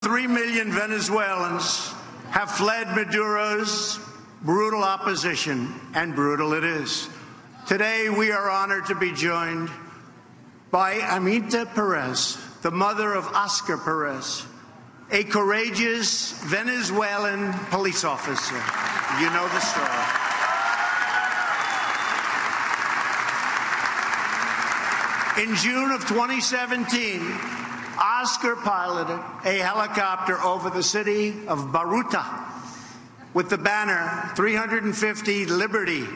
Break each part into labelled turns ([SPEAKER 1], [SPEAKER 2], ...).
[SPEAKER 1] 3 million Venezuelans have fled Maduro's brutal opposition, and brutal it is. Today, we are honored to be joined by Amita Perez, the mother of Oscar Perez, a courageous Venezuelan police officer. You know the story. In June of 2017, Oscar piloted a helicopter over the city of Baruta with the banner 350 Liberty,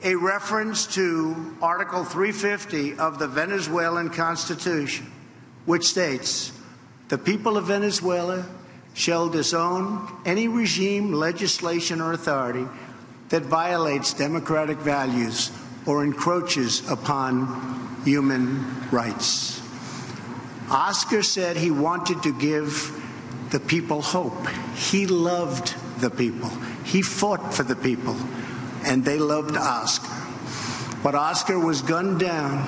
[SPEAKER 1] a reference to Article 350 of the Venezuelan Constitution, which states, "The people of Venezuela shall disown any regime, legislation, or authority that violates democratic values or encroaches upon human rights." Oscar said he wanted to give the people hope. He loved the people. He fought for the people, and they loved Oscar. But Oscar was gunned down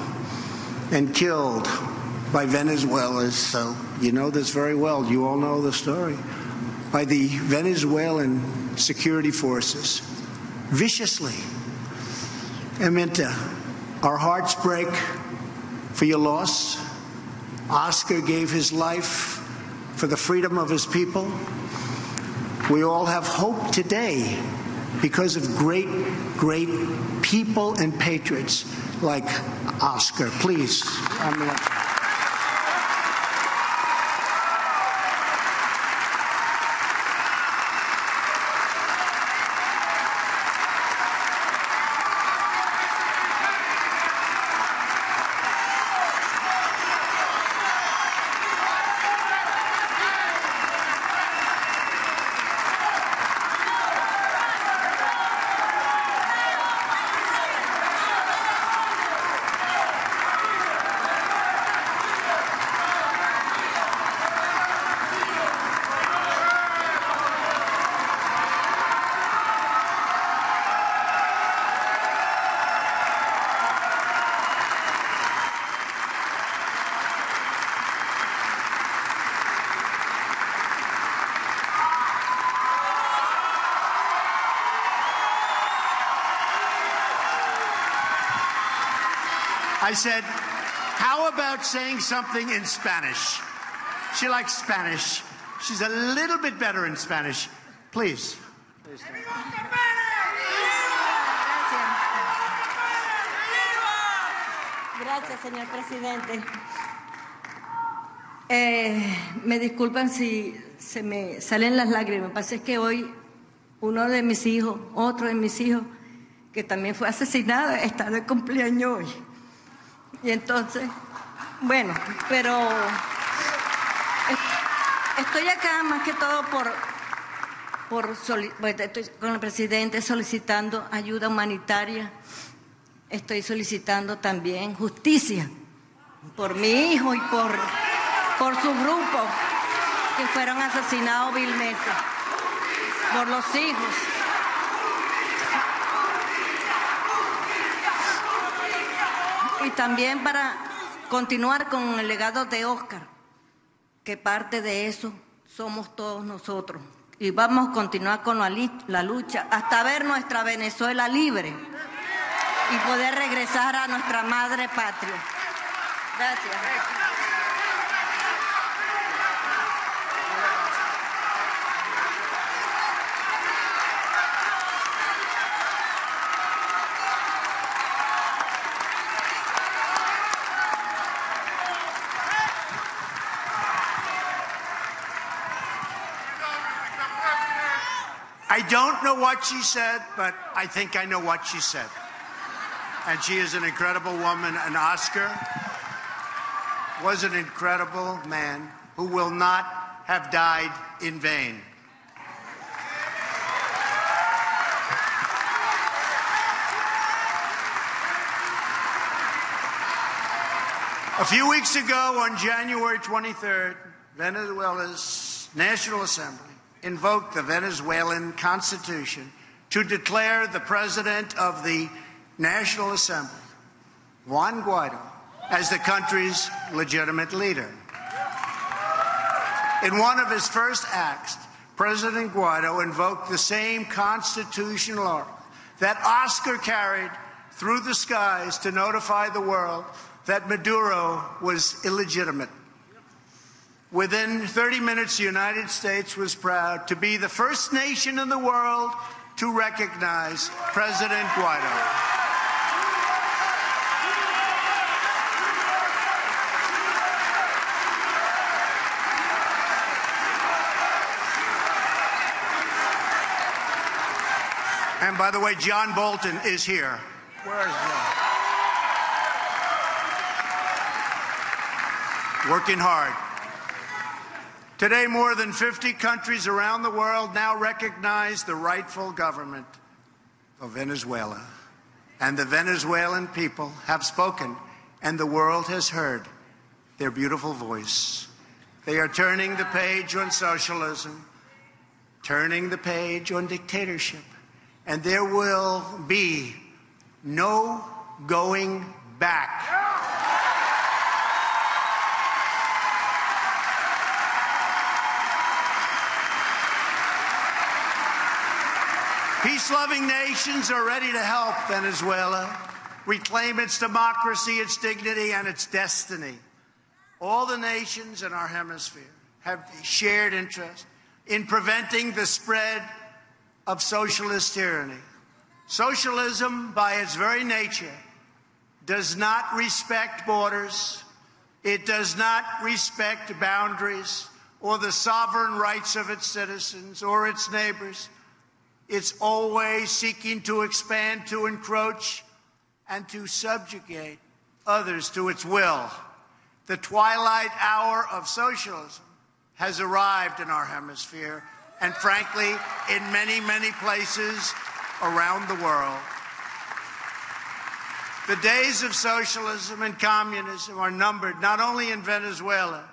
[SPEAKER 1] and killed by Venezuelans, so you know this very well. You all know the story. By the Venezuelan security forces, viciously. Amita, our hearts break for your loss. Oscar gave his life for the freedom of his people. We all have hope today because of great, great people and patriots like Oscar. Please. I said, how about saying something in Spanish? She likes Spanish. She's a little bit better in Spanish. Please.
[SPEAKER 2] Gracias, señor presidente. Me disculpan si se me salen las lágrimas. Lo que pasa es que hoy uno de mis hijos, otro de mis hijos, que también fue asesinado, está de cumpleaños hoy. Y entonces, bueno, pero estoy acá más que todo estoy con el presidente solicitando ayuda humanitaria. Estoy solicitando también justicia por mi hijo y por su grupo que fueron asesinados vilmente, por los hijos. Y también para continuar con el legado de Oscar, que parte de eso somos todos nosotros. Y vamos a continuar con la lucha hasta ver nuestra Venezuela libre y poder regresar a nuestra madre patria. Gracias.
[SPEAKER 1] I don't know what she said, but I think I know what she said. And she is an incredible woman, and Oscar was an incredible man who will not have died in vain. A few weeks ago, on January 23rd, Venezuela's National Assembly invoked the Venezuelan Constitution to declare the President of the National Assembly, Juan Guaido, as the country's legitimate leader. In one of his first acts, President Guaido invoked the same constitutional order that Oscar carried through the skies to notify the world that Maduro was illegitimate. Within 30 minutes, the United States was proud to be the first nation in the world to recognize President Guaido. And by the way, John Bolton is here. Where is John? Working hard. Today, more than 50 countries around the world now recognize the rightful government of Venezuela. And the Venezuelan people have spoken, and the world has heard their beautiful voice. They are turning the page on socialism, turning the page on dictatorship. And there will be no going back. Peace-loving nations are ready to help Venezuela reclaim its democracy, its dignity, and its destiny. All the nations in our hemisphere have shared interest in preventing the spread of socialist tyranny. Socialism, by its very nature, does not respect borders. It does not respect boundaries or the sovereign rights of its citizens or its neighbors. It's always seeking to expand, to encroach, and to subjugate others to its will. The twilight hour of socialism has arrived in our hemisphere, and frankly, in many, many places around the world. The days of socialism and communism are numbered not only in Venezuela,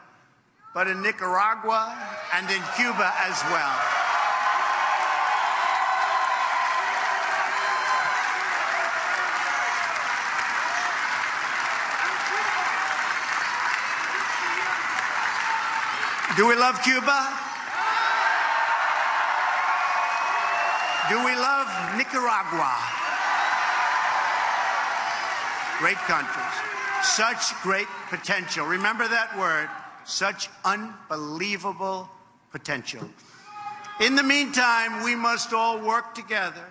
[SPEAKER 1] but in Nicaragua and in Cuba as well. Do we love Cuba? Do we love Nicaragua? Great countries. Such great potential. Remember that word, such unbelievable potential. In the meantime, we must all work together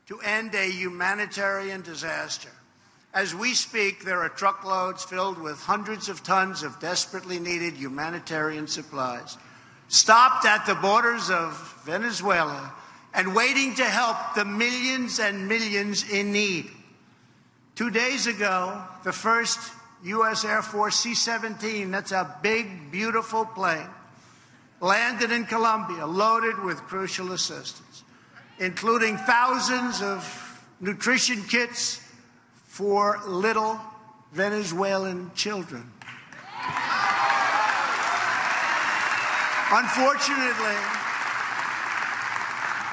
[SPEAKER 1] to end a humanitarian disaster. As we speak, there are truckloads filled with hundreds of tons of desperately needed humanitarian supplies, stopped at the borders of Venezuela and waiting to help the millions and millions in need. 2 days ago, the first U.S. Air Force C-17, that's a big, beautiful plane, landed in Colombia, loaded with crucial assistance, including thousands of nutrition kits for little Venezuelan children. Unfortunately,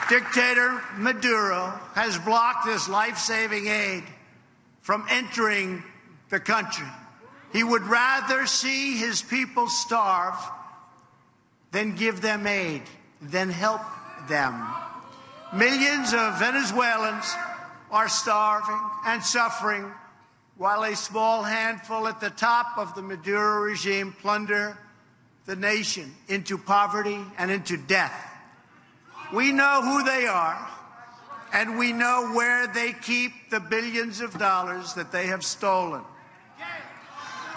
[SPEAKER 1] dictator Maduro has blocked this life-saving aid from entering the country. He would rather see his people starve than give them aid, than help them. Millions of Venezuelans are starving and suffering, while a small handful at the top of the Maduro regime plunder the nation into poverty and into death. We know who they are, and we know where they keep the billions of dollars that they have stolen.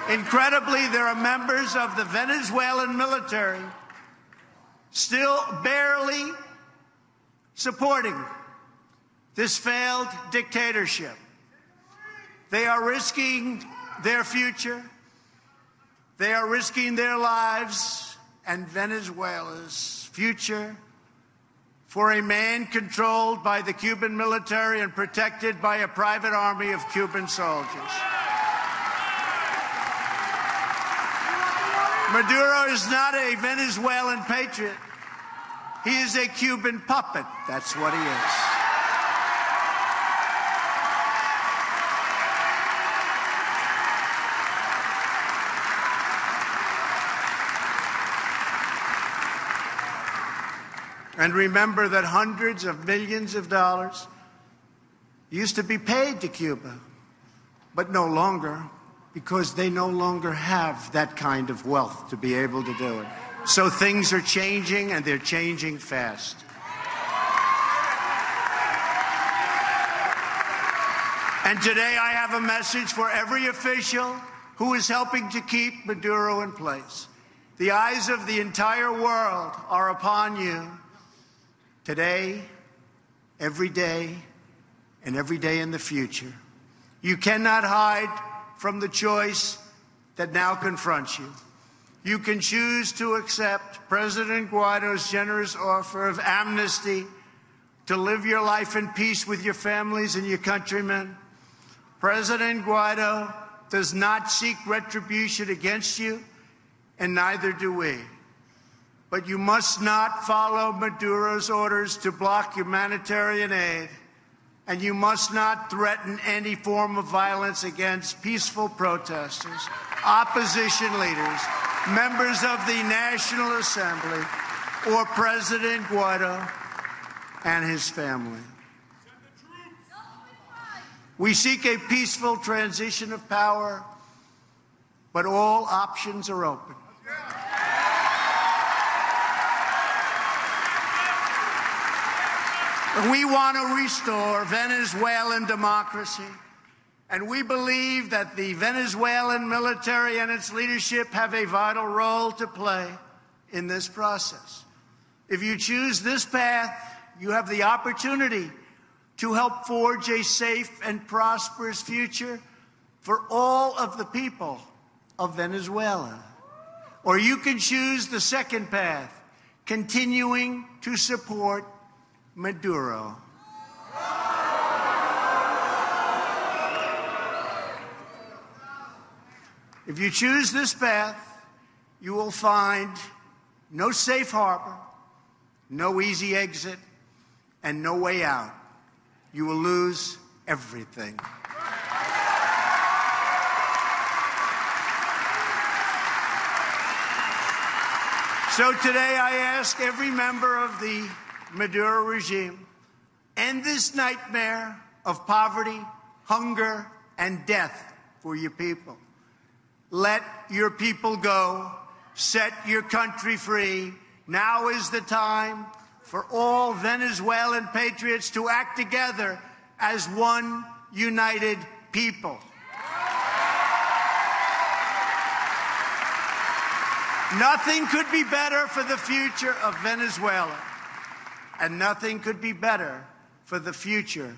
[SPEAKER 1] Incredibly, there are members of the Venezuelan military still barely supporting this failed dictatorship. They are risking their future. They are risking their lives and Venezuela's future for a man controlled by the Cuban military and protected by a private army of Cuban soldiers. Maduro is not a Venezuelan patriot. He is a Cuban puppet. That's what he is. And remember that hundreds of millions of dollars used to be paid to Cuba, but no longer, because they no longer have that kind of wealth to be able to do it. So things are changing, and they're changing fast. And today I have a message for every official who is helping to keep Maduro in place. The eyes of the entire world are upon you today, every day, and every day in the future. You cannot hide from the choice that now confronts you. You can choose to accept President Guaido's generous offer of amnesty to live your life in peace with your families and your countrymen. President Guaido does not seek retribution against you, and neither do we. But you must not follow Maduro's orders to block humanitarian aid, and you must not threaten any form of violence against peaceful protesters, opposition leaders, members of the National Assembly, or President Guaido and his family. We seek a peaceful transition of power, but all options are open. We want to restore Venezuelan democracy, and we believe that the Venezuelan military and its leadership have a vital role to play in this process. If you choose this path, you have the opportunity to help forge a safe and prosperous future for all of the people of Venezuela. Or you can choose the second path, continuing to support Maduro. If you choose this path, you will find no safe harbor, no easy exit, and no way out. You will lose everything. So today I ask every member of the Maduro regime, end this nightmare of poverty, hunger, and death for your people. Let your people go. Set your country free. Now is the time for all Venezuelan patriots to act together as one united people. Nothing could be better for the future of Venezuela, and nothing could be better for the future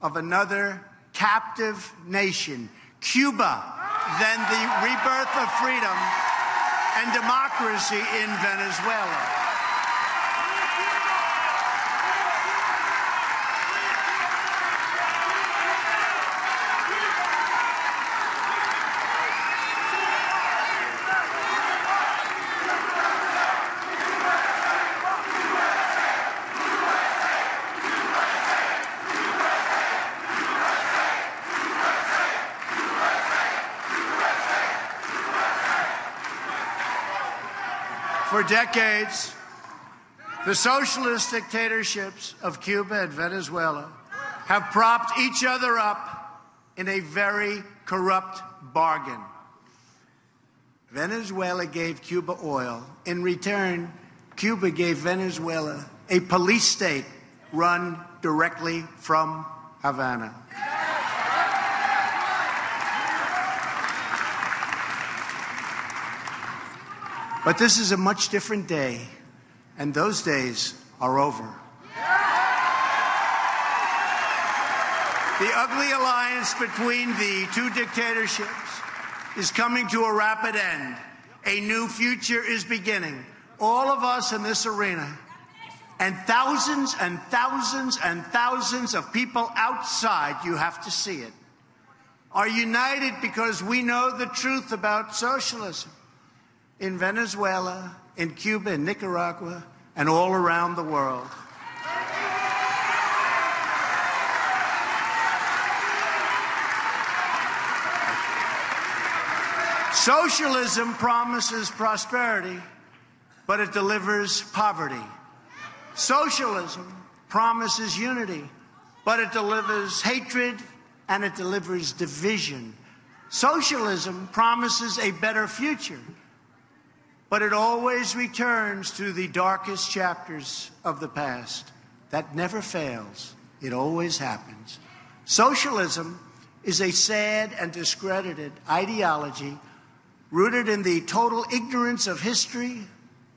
[SPEAKER 1] of another captive nation, Cuba, than the rebirth of freedom and democracy in Venezuela. For decades, the socialist dictatorships of Cuba and Venezuela have propped each other up in a very corrupt bargain. Venezuela gave Cuba oil. In return, Cuba gave Venezuela a police state run directly from Havana. But this is a much different day, and those days are over. The ugly alliance between the two dictatorships is coming to a rapid end. A new future is beginning. All of us in this arena, and thousands and thousands and thousands of people outside, you have to see it, are united because we know the truth about socialism. In Venezuela, in Cuba, in Nicaragua, and all around the world. Socialism promises prosperity, but it delivers poverty. Socialism promises unity, but it delivers hatred and it delivers division. Socialism promises a better future, but it always returns to the darkest chapters of the past. That never fails. It always happens. Socialism is a sad and discredited ideology rooted in the total ignorance of history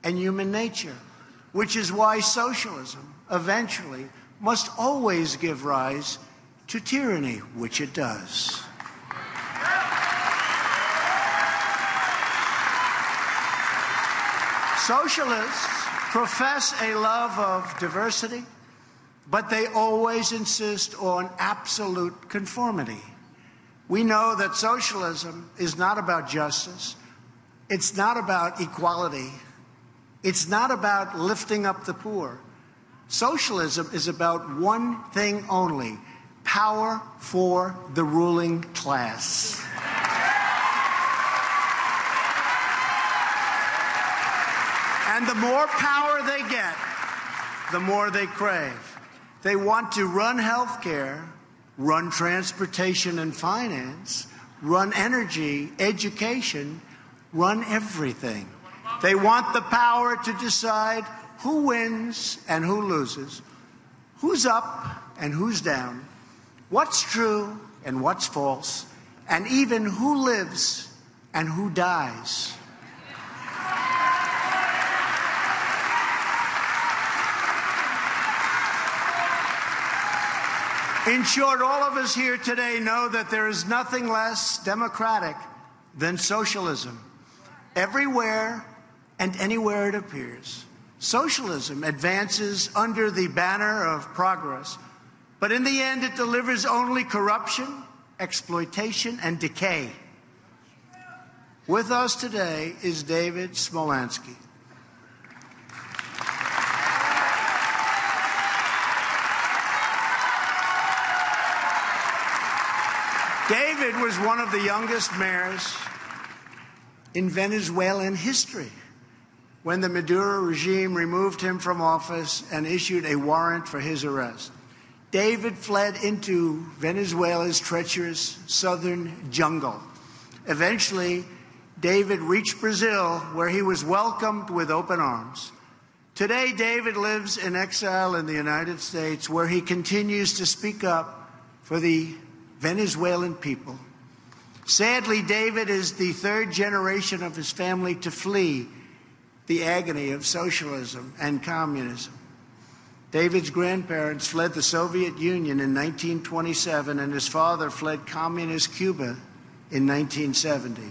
[SPEAKER 1] and human nature, which is why socialism eventually must always give rise to tyranny, which it does. Socialists profess a love of diversity, but they always insist on absolute conformity. We know that socialism is not about justice. It's not about equality. It's not about lifting up the poor. Socialism is about one thing only: power for the ruling class. And the more power they get, the more they crave. They want to run healthcare, run transportation and finance, run energy, education, run everything. They want the power to decide who wins and who loses, who's up and who's down, what's true and what's false, and even who lives and who dies. In short, all of us here today know that there is nothing less democratic than socialism. Everywhere and anywhere it appears, socialism advances under the banner of progress, but in the end it delivers only corruption, exploitation, and decay. With us today is David Smolansky. David was one of the youngest mayors in Venezuelan history when the Maduro regime removed him from office and issued a warrant for his arrest. David fled into Venezuela's treacherous southern jungle. Eventually, David reached Brazil, where he was welcomed with open arms. Today, David lives in exile in the United States, where he continues to speak up for the Venezuelan people. Sadly, David is the third generation of his family to flee the agony of socialism and communism. David's grandparents fled the Soviet Union in 1927, and his father fled communist Cuba in 1970.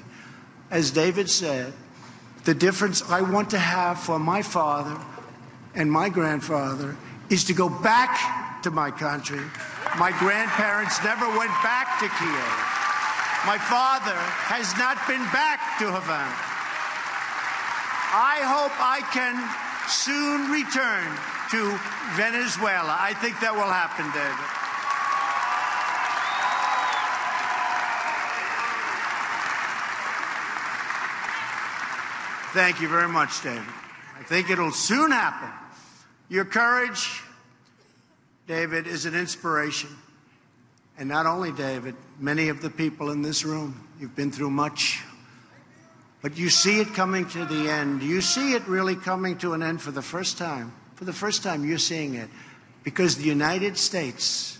[SPEAKER 1] As David said, the difference I want to have for my father and my grandfather is to go back to my country. My grandparents never went back to Kiev. My father has not been back to Havana. I hope I can soon return to Venezuela. I think that will happen, David. Thank you very much, David. I think it'll soon happen. Your courage, David, is an inspiration. And not only David, many of the people in this room, you've been through much. But you see it coming to the end. You see it really coming to an end for the first time. For the first time, you're seeing it. Because the United States,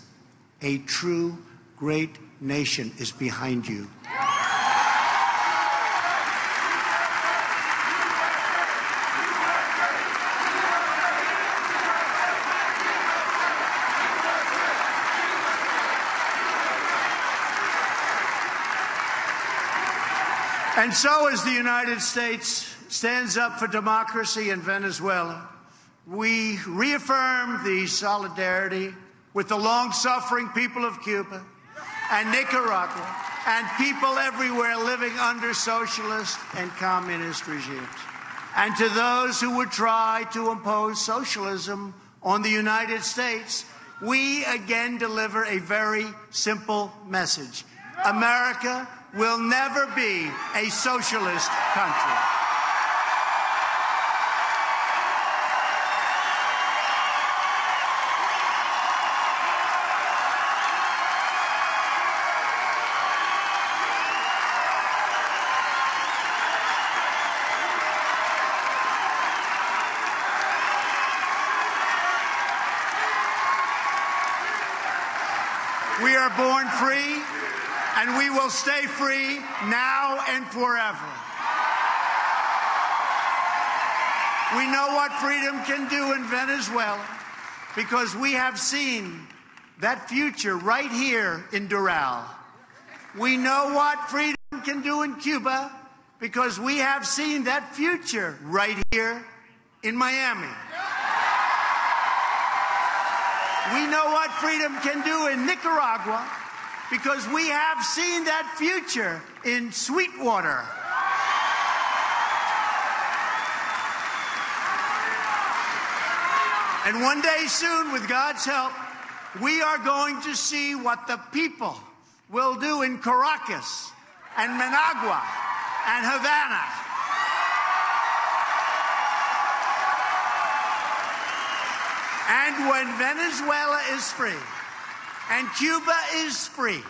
[SPEAKER 1] a true great nation, is behind you. And so as the United States stands up for democracy in Venezuela, we reaffirm the solidarity with the long-suffering people of Cuba and Nicaragua and people everywhere living under socialist and communist regimes. And to those who would try to impose socialism on the United States, we again deliver a very simple message. America will never be a socialist country. We are born free, and we will stay free now and forever. We know what freedom can do in Venezuela because we have seen that future right here in Doral. We know what freedom can do in Cuba because we have seen that future right here in Miami. We know what freedom can do in Nicaragua because we have seen that future in Sweetwater. And one day soon, with God's help, we are going to see what the people will do in Caracas and Managua and Havana. And when Venezuela is free, and Cuba is free,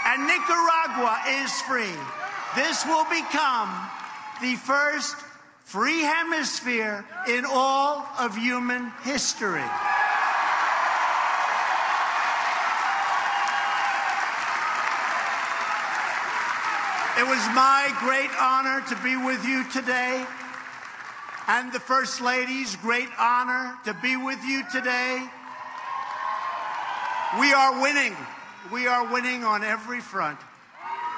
[SPEAKER 1] and Nicaragua is free, this will become the first free hemisphere in all of human history. It was my great honor to be with you today, and the First Lady's great honor to be with you today. We are winning. We are winning on every front.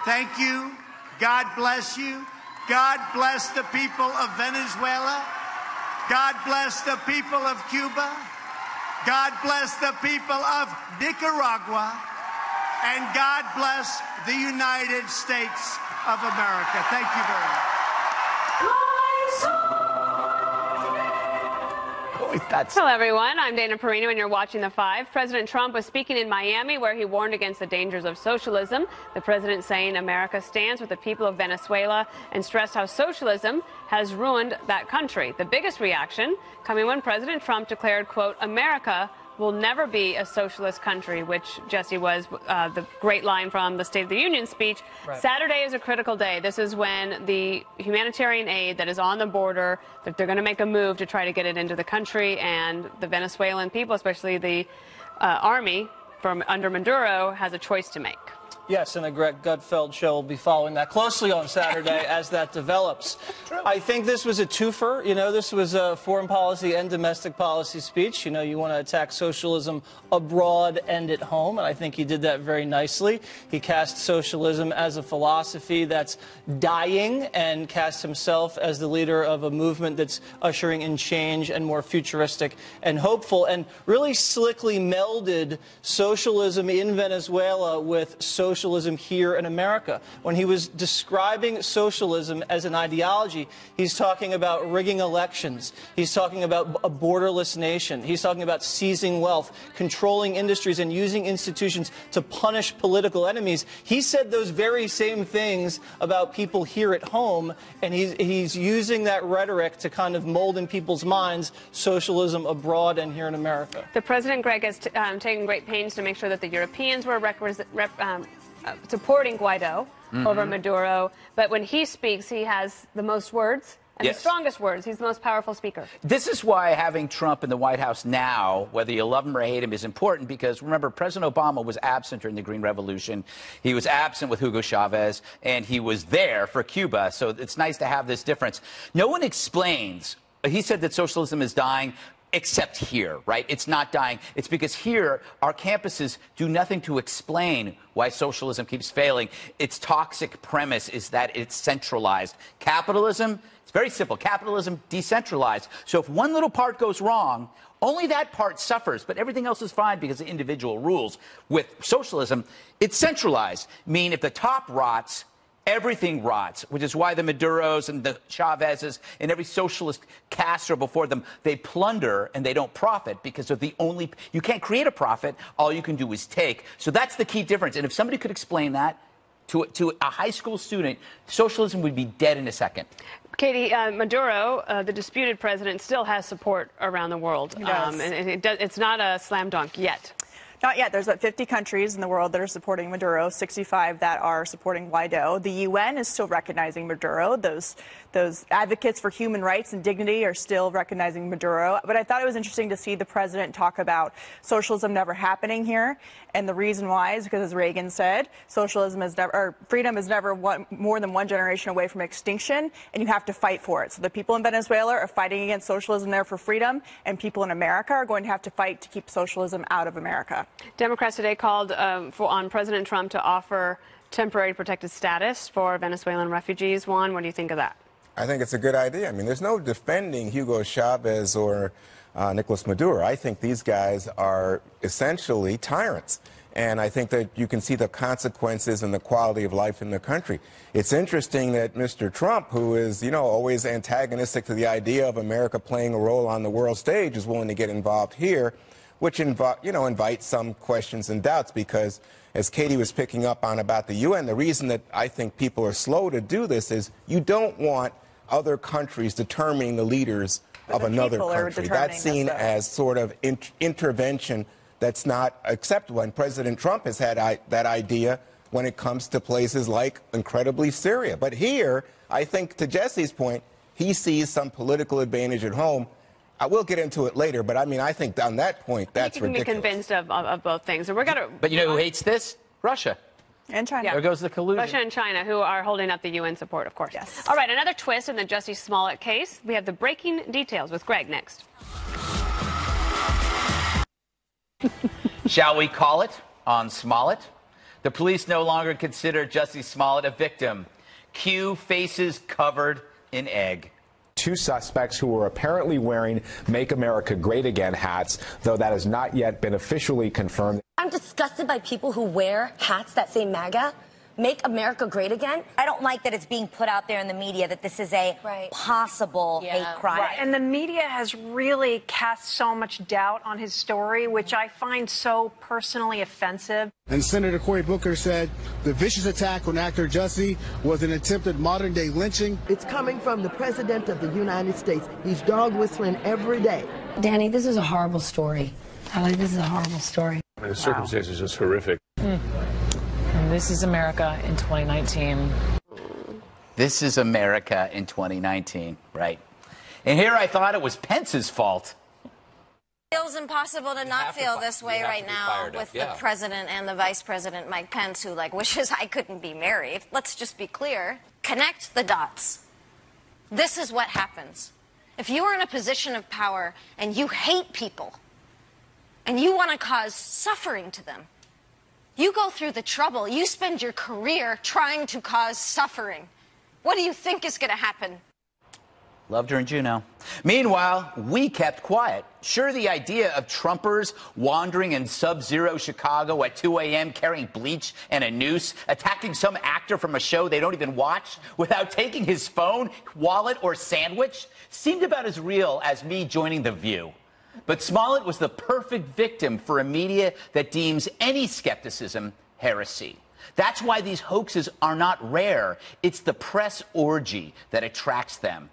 [SPEAKER 1] Thank you. God bless you. God bless the people of Venezuela. God bless the people of Cuba. God bless the people of Nicaragua. And God bless the United States of America. Thank you very much.
[SPEAKER 3] Hello, everyone. I'm Dana Perino, and you're watching The Five. President Trump was speaking in Miami, where he warned against the dangers of socialism. The president saying America stands with the people of Venezuela and stressed how socialism has ruined that country. The biggest reaction coming when President Trump declared, quote, America will never be a socialist country, which, Jesse, was the great line from the State of the Union speech. Right. Saturday is a critical day. This is when the humanitarian aid that is on the border, that they're going to make a move to try to get it into the country, and the Venezuelan people, especially the army from under Maduro, has a choice to make.
[SPEAKER 4] Yes, and the Greg Gutfeld show will be following that closely on Saturday as that develops. I think this was a twofer. You know, this was a foreign policy and domestic policy speech. You know, you want to attack socialism abroad and at home, and I think he did that very nicely. He cast socialism as a philosophy that's dying and cast himself as the leader of a movement that's ushering in change and more futuristic and hopeful, and really slickly melded socialism in Venezuela with socialism here in America. When he was describing socialism as an ideology, he's talking about rigging elections. He's talking about a borderless nation. He's talking about seizing wealth, controlling industries, and using institutions to punish political enemies. He said those very same things about people here at home, and he's using that rhetoric to kind of mold in people's minds socialism abroad and here in America.
[SPEAKER 3] The president, Greg, has taken great pains to make sure that the Europeans were supporting Guaido over Maduro, but when he speaks, he has the most words and the strongest words. He's the most powerful speaker.
[SPEAKER 5] This is why having Trump in the White House now, whether you love him or hate him, is important, because remember, President Obama was absent during the Green Revolution. He was absent with Hugo Chavez, and he was there for Cuba, so it's nice to have this difference. No one explains. He said that socialism is dying. Except here, right? It's not dying. It's because here, our campuses do nothing to explain why socialism keeps failing. Its toxic premise is that it's centralized. Capitalism, it's very simple. Capitalism, decentralized. So if one little part goes wrong, only that part suffers, but everything else is fine because of individual rules. With socialism, it's centralized, meaning if the top rots, everything rots, which is why the Maduros and the Chavezes and every socialist Castro before them, they plunder and they don't profit because they're the only... You can't create a profit. All you can do is take. So that's the key difference. And if somebody could explain that to a high school student, socialism would be dead in a second.
[SPEAKER 3] Katie, Maduro, the disputed president, still has support around the world. And it's not a slam dunk yet.
[SPEAKER 6] Not yet. There's about 50 countries in the world that are supporting Maduro, 65 that are supporting Guaido. The UN is still recognizing Maduro. Those advocates for human rights and dignity are still recognizing Maduro. But I thought it was interesting to see the president talk about socialism never happening here. And the reason why is because, as Reagan said, socialism is never, or freedom is never more than one generation away from extinction, and you have to fight for it. So the people in Venezuela are fighting against socialism there for freedom, and people in America are going to have to fight to keep socialism out of America.
[SPEAKER 3] Democrats today called on President Trump to offer temporary protected status for Venezuelan refugees. Juan, what do you think of that?
[SPEAKER 7] I think it's a good idea. I mean, there's no defending Hugo Chavez or Nicolas Maduro. I think these guys are essentially tyrants. And I think that you can see the consequences and the quality of life in the country. It's interesting that Mr. Trump, who is, always antagonistic to the idea of America playing a role on the world stage, is willing to get involved here, which invites some questions and doubts, because as Katie was picking up on about the UN, the reason that I think people are slow to do this is you don't want other countries determining the leaders of another country. That's seen as sort of intervention that's not acceptable. And President Trump has had that idea when it comes to places like, incredibly, Syria. But here, I think, to Jesse's point, he sees some political advantage at home. I will get into it later, but I think on that point, that's ridiculous.
[SPEAKER 3] You can be convinced of both things. So we're gonna.
[SPEAKER 5] But you know who hates this? Russia.
[SPEAKER 6] And China.
[SPEAKER 3] Yeah.
[SPEAKER 5] There goes the collusion.
[SPEAKER 3] Russia and China, who are holding up the UN support, of course.
[SPEAKER 6] Yes.
[SPEAKER 3] All right, another twist in the Jussie Smollett case. We have the breaking details with Greg next.
[SPEAKER 5] Shall we call it on Smollett? The police no longer consider Jussie Smollett a victim. Q faces covered in egg.
[SPEAKER 8] Two suspects who were apparently wearing Make America Great Again hats, though that has not yet been officially confirmed.
[SPEAKER 9] I'm disgusted by people who wear hats that say MAGA. Make America Great Again. I don't like that it's being put out there in the media that this is a possible hate crime.
[SPEAKER 10] Right. And the media has really cast so much doubt on his story, which I find so personally offensive.
[SPEAKER 11] And Senator Cory Booker said the vicious attack on actor Jussie was an attempted modern-day lynching.
[SPEAKER 12] It's coming from the President of the United States. He's dog whistling every day.
[SPEAKER 9] Danny, this is a horrible story. This is a horrible story.
[SPEAKER 13] The circumstances are just horrific.
[SPEAKER 14] And this is America in 2019.
[SPEAKER 5] This is America in 2019, right? And here I thought it was Pence's fault.
[SPEAKER 15] It feels impossible to not feel this way right now with the president and the vice president, Mike Pence, who wishes I couldn't be married. Let's just be clear. Connect the dots. This is what happens. If you are in a position of power and you hate people and you want to cause suffering to them, you go through the trouble. You spend your career trying to cause suffering. What do you think is going to happen?
[SPEAKER 5] Loved her in Juneau. Meanwhile, we kept quiet. Sure, the idea of Trumpers wandering in sub-zero Chicago at 2 a.m. carrying bleach and a noose, attacking some actor from a show they don't even watch without taking his phone, wallet, or sandwich seemed about as real as me joining The View. But Smollett was the perfect victim for a media that deems any skepticism heresy. That's why these hoaxes are not rare. It's the press orgy that attracts them.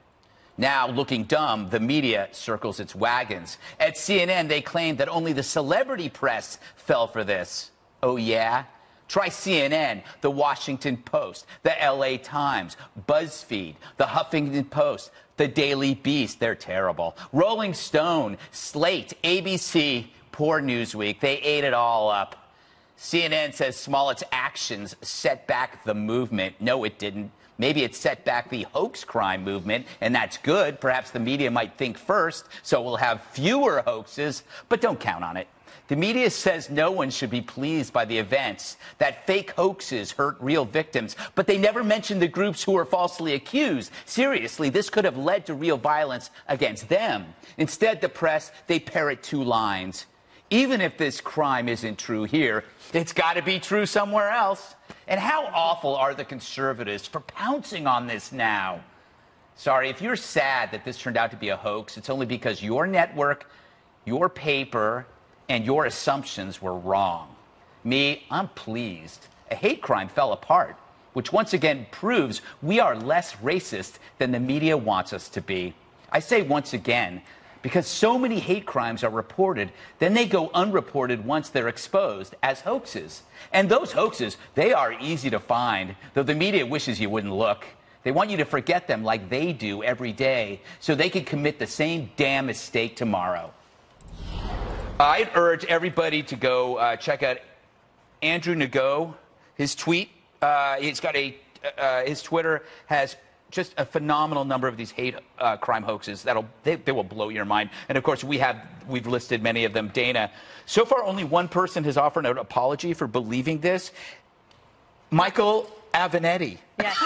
[SPEAKER 5] Now, looking dumb, the media circles its wagons. At CNN, they claim that only the celebrity press fell for this. Oh, yeah? Try CNN, The Washington Post, the LA Times, BuzzFeed, the Huffington Post, the Daily Beast. They're terrible. Rolling Stone, Slate, ABC, poor Newsweek. They ate it all up. CNN says Smollett's actions set back the movement. No, it didn't. Maybe it set back the hoax crime movement, and that's good. Perhaps the media might think first, so we'll have fewer hoaxes, but don't count on it. The media says no one should be pleased by the events, that fake hoaxes hurt real victims, but they never mention the groups who are falsely accused. Seriously, this could have led to real violence against them. Instead, the press, they parrot two lines. Even if this crime isn't true here, it's got to be true somewhere else. And how awful are the conservatives for pouncing on this now? Sorry, if you're sad that this turned out to be a hoax, it's only because your network, your paper, and your assumptions were wrong. Me, I'm pleased. A hate crime fell apart, which once again proves we are less racist than the media wants us to be. I say once again because so many hate crimes are reported, then they go unreported once they're exposed as hoaxes. And those hoaxes, they are easy to find, though the media wishes you wouldn't look. They want you to forget them like they do every day so they can commit the same damn mistake tomorrow. I'd urge everybody to go check out Andrew Ngo, his tweet. He's got his Twitter has just a phenomenal number of these hate crime hoaxes they will blow your mind. And of course, we've listed many of them. Dana, so far only one person has offered an apology for believing this. Michael Avenatti.
[SPEAKER 3] Yes.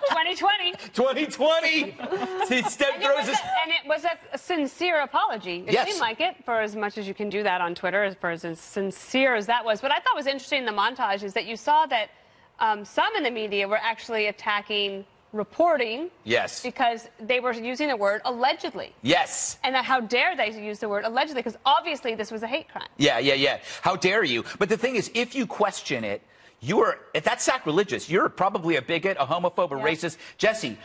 [SPEAKER 3] 2020.
[SPEAKER 5] 2020. And
[SPEAKER 3] it was a sincere apology. It seemed like it, for as much as you can do that on Twitter, for as sincere as that was. What I thought was interesting in the montage is that you saw that some in the media were actually attacking reporting.
[SPEAKER 5] Yes.
[SPEAKER 3] Because they were using the word allegedly.
[SPEAKER 5] Yes.
[SPEAKER 3] And how dare they use the word allegedly, because obviously this was a hate crime.
[SPEAKER 5] Yeah. How dare you? But the thing is, if you question it, if that's sacrilegious, you're probably a bigot, a homophobe, a racist. Jesse,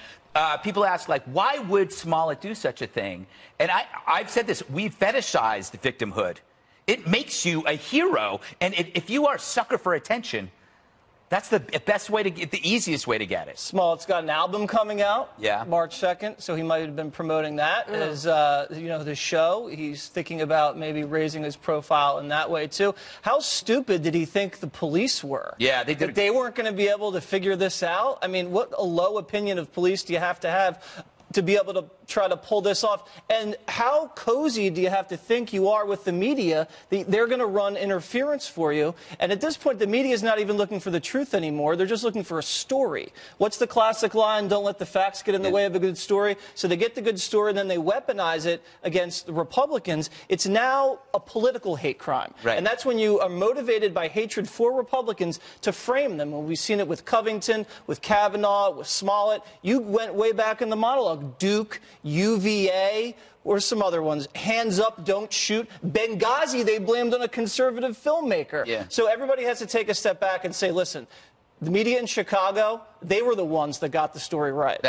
[SPEAKER 5] people ask, like, why would Smollett do such a thing? And I've said this, we fetishized victimhood. It makes you a hero. And if you are a sucker for attention, that's the best way to get, the easiest way to get it.
[SPEAKER 4] Smollett's got an album coming out,
[SPEAKER 5] yeah,
[SPEAKER 4] March 2nd, so he might have been promoting that as, the show. He's thinking about maybe raising his profile in that way, too. How stupid did he think the police were?
[SPEAKER 5] Yeah, they did.
[SPEAKER 4] That they weren't going to be able to figure this out? I mean, what a low opinion of police do you have to be able to try to pull this off? And how cozy do you have to think you are with the media? They're going to run interference for you. And at this point, the media is not even looking for the truth anymore. They're just looking for a story. What's the classic line? Don't let the facts get in the way of a good story. So they get the good story, and then they weaponize it against the Republicans. It's now a political hate crime.
[SPEAKER 5] Right.
[SPEAKER 4] And that's when you are motivated by hatred for Republicans to frame them. And we've seen it with Covington, with Kavanaugh, with Smollett. You went way back in the monologue. Duke, UVA, or some other ones. Hands up, don't shoot. Benghazi, they blamed on a conservative filmmaker.
[SPEAKER 5] Yeah.
[SPEAKER 4] So everybody has to take a step back and say, listen, the media in Chicago, they were the ones that got the story right.